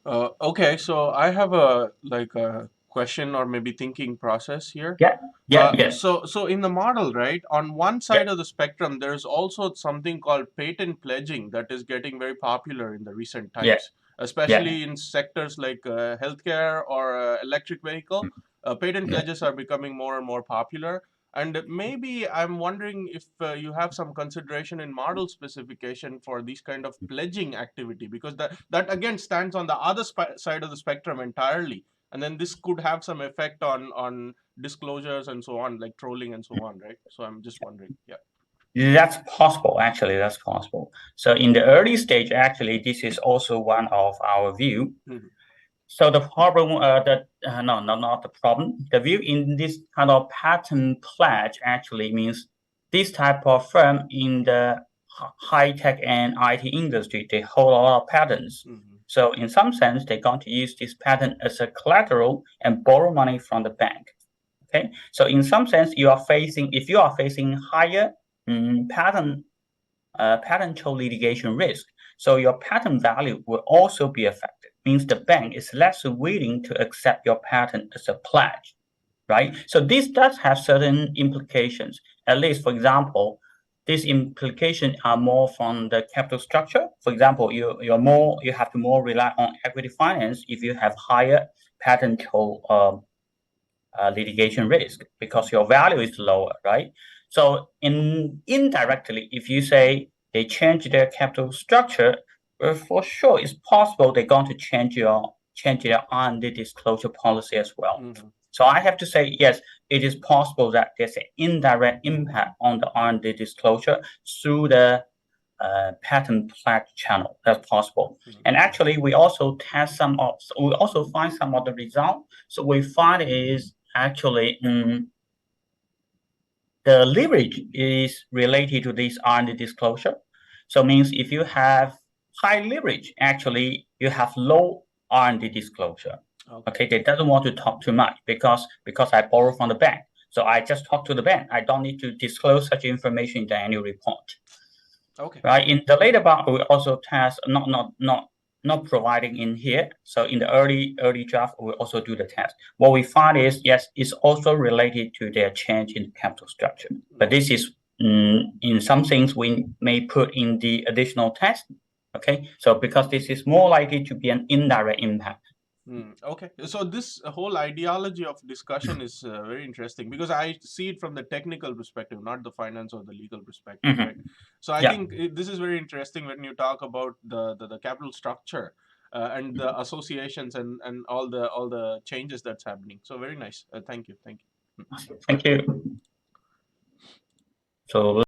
Okay, so I have a question or maybe thinking process here. Yeah, yeah, yeah, So in the model, right, on one yeah, side of the spectrum, there's also something called patent pledging that is getting very popular in the recent yeah, times, yeah. especially in sectors like healthcare or electric vehicle. Patent Yeah. pledges are becoming more and more popular. And maybe I'm wondering if you have some consideration in model specification for these kind of pledging activity, because that again stands on the other side of the spectrum entirely, and then this could have some effect on disclosures and so on, like trolling and so on, right? So I'm just wondering. Yeah. That's possible, actually, that's possible. So in the early stage, actually, this is also one of our view. Mhm. So the problem, no, no, not the problem. The view in this kind of patent pledge actually means this type of firm in the high tech and IT industry, they hold a lot of patents. Mhm. So in some sense, they're going to use this patent as a collateral and borrow money from the bank. Okay, so in some sense, if you are facing higher patent patent litigation risk, so your patent value will also be affected. Means the bank is less willing to accept your patent as a pledge, right? So this does have certain implications. At least, for example, these implications are more from the capital structure. For example, you have to more rely on equity finance if you have higher patent litigation risk because your value is lower, right? So indirectly, if you say they change their capital structure, well, for sure it's possible they're going to change their R&D disclosure policy as well. Mhm. So I have to say yes, it is possible that there's an indirect impact on the R&D disclosure through the patent pledge channel. That's possible. Mhm. And actually, we also find some of the result. So we find is actually the leverage is related to this R&D disclosure. So means if you have high leverage, actually you have low R&D disclosure. Okay. Okay, they doesn't want to talk too much because I borrow from the bank. So I just talk to the bank. I don't need to disclose such information in the annual report. Okay. Right. In the later part, we also test not providing in here. So in the early draft, we also do the test. What we find is yes, it's also related to their change in capital structure. But Okay. this is in some things we may put in the additional test. Okay. So because this is more likely to be an indirect impact. Okay, so this whole ideology of discussion is very interesting because I see it from the technical perspective, not the finance or the legal perspective, right? Mhm. So I Yeah. think this is very interesting when you talk about the capital structure and the associations and all the changes that's happening. So very nice. Thank you. Thank you. Thank you. So